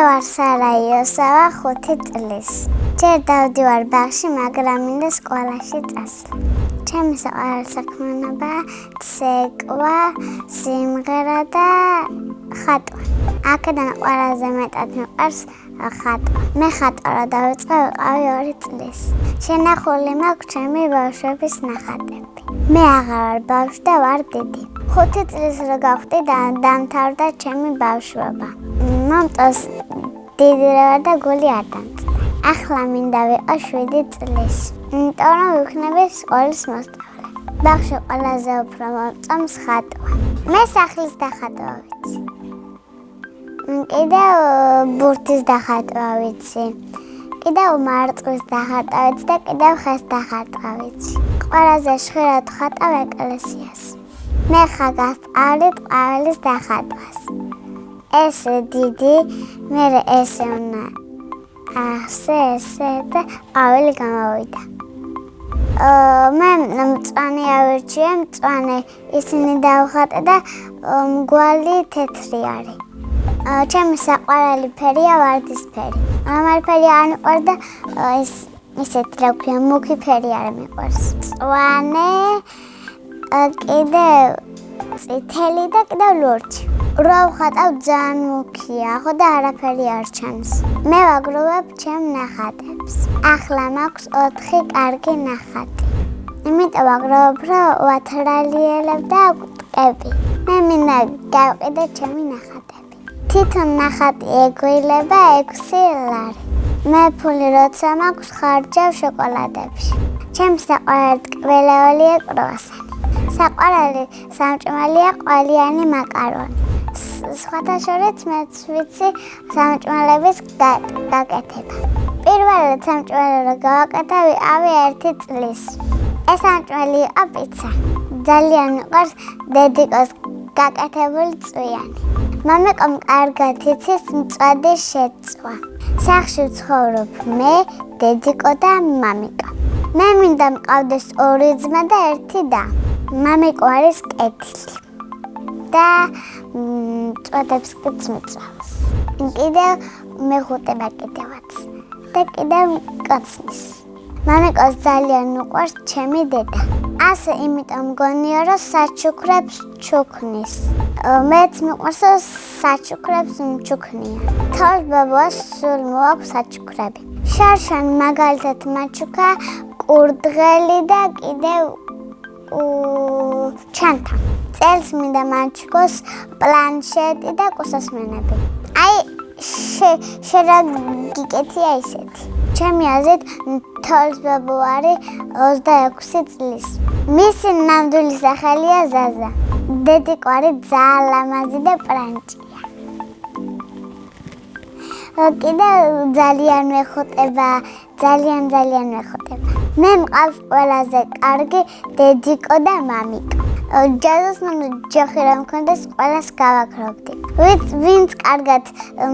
ვარ სარა იოსავა 5 წლის. ჯერ დავდივარ ბაღში, მაგრამ მინდა სკოლაში წასვლა. ჩემი საყვარელი საქმიანობაა ცეკვა, სიმღერა და ხატვა. აქედან ყველაზე მეტად მიყვარს ხატვა. მე ხატვა რა დავიწყე, ვიყავი 2 წლის. შენახული მაქვს ჩემი ბავშვების ნახატები. მე აღარ ვარ ბავშვი და ვარ დიდი. 5 წლის რო გავხდი და დამთავრდა ჩემი ბავშვობა. მომწონს დიდი რა და გული არ დამწყდა. ახლა მინდა ვიყო 7 წლის. იმიტომ რომ ვიქნები სკოლის მოსწავლე. ბაღში ყველაზე უფრო მომწონს ხატვა. მე სახლის დახატვა ვიცი. კიდევ ბურთის დახატვა ვიცი. კიდევ მარწყვის დახატვა ვიცი და კიდევ ხეს დახატვა ვიცი. ყველაზე ხშირად ხატავ ეკლესიას. მე ხა გავსწავლით ყვავილის დახატვას. ეს დიდი, მე ესე უნდა ასე და ყვავილი გამოვიდა. მე მწვანე ავირჩიე, მწვანე ისინი დავხატე და მგვალი თეთრი არის. ჩემი საყვარელი ფერია ვარდისფერი. ამარ ფერი არ მიყვარს და ისეთი რა ქვია, მუქი ფერი არ მიყვარს. მწვანე, კიდევ წითელი და კიდევ ლურჯი. რო ვხატავ ძალიან მუქია, ხო და არაფერი არ ჩანს. მე ვაგროვებ ჩემ ნახატებს. ახლა მაქვს 4 კარგი ნახატი. იმიტომ ვაგროვებ, რომ ვათრალიელებ და ვტკები. მე მინდა გავყიდე ჩემი ნახატები. თვითონ ნახატი ეგვილება 6 ლარი. მე ფული როცა მაქვს ხარჯავ შოკოლადებში. ჩემი საყვარელი ტკბილეულია კრუასანი. საყვარელი სამჭმელია ყველიანი მაკარონი. სხვათა შორის მეც ვიცი სამჭმელების გაკეთება. პირველად სამჭმელო რო გავაკეთა ვიყავი 1 წლის. ეს სამჭმელი იყო პიცა. ძალიან მიყვარს დედიკოს გაკეთებული წვიანი. მამიკომ კარგად იცის მწვადი შეწვა. სახლში ვცხოვრობ მე, დედიკო და მამიკა. მე მინდა მყავდეს 2 ძმა და 1 და. მამიკო არის კეთილი. და წვადებს მიწვავს. კიდევ მეხუტება კიდევაც. და კიდევ კაცნის. მამიკოს ძალიან უყვარს ჩემი დედა. ასე იმიტომ მგონია რომ საჩუქრებს ჩუქნის. მეც მიყვარს საჩუქრებს მჩუქნია. თავს ბაბუას სულ მოაქვს საჩუქრები. შარშან მაგალითად მაჩუქა კურდღელი და კიდევ ჩანთა. წელს მინდა მაჩუქოს პლანშეტი და კუსასმენები. აი შერა გიკეთია ისეთი. ჩემი აზრით თოლის ბაბუ არის 26 წლის. მისი ნამდვილი სახელია ზაზა. დედიკო არის ძალიან ლამაზი და პრანჭია. კიდევ ძალიან მეხუტება, ძალიან მეხუტება. მე მყავს ყველაზე კარგი დედიკო და მამიკა. ჯაზოს ჯოხი რა მქონდეს ყველას გავაქრობდი. ვინც კარგად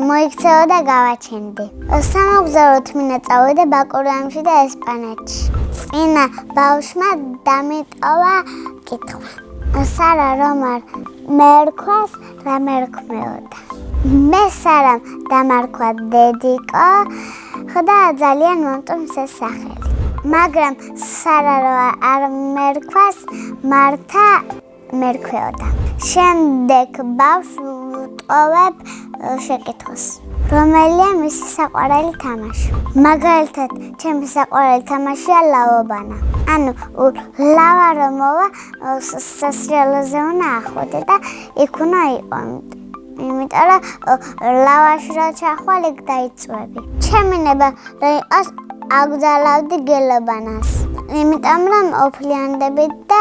მოიქცევა და გავაჩენდი. სამოგზაუროდ მინდა წავიდე ბაკურიანში და ესპანეთში. წინა ბავშვმა დამიტოვა კითხვა. სარა რომ არ მერქვას რა მერქმეოდა. მე სარამ დამარქვა დედიკო, ხოდა ძალიან მომწონს ეს სახელი. მაგრამ სარა რო არ მერქვას მართა მერქვეოდა. შემდეგ ბავშვს ვტოვებ შეკითხვას. რომელია მისი საყვარელი თამაში? მაგალითად, ჩემი საყვარელი თამაშია ლავობანა. ანუ ლავა რომ მოვა, სასრიალოზე უნდა ახვიდე და იქ უნდა იყო. იმიტომ რომ ლავაში რო ჩახვალ, იქ დაიწვევი. ჩემინება რომ იყოს აგზალავდი გელობანას. იმიტომ რომ ოფლიანდებით და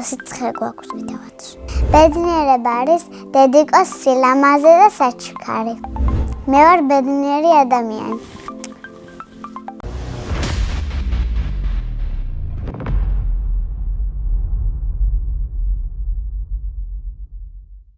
სიცხე გვაქვს კიდევაც. ბედნიერება არის დედიკოს სილამაზე და საჩუქარი. მე ვარ ბედნიერი ადამიანი.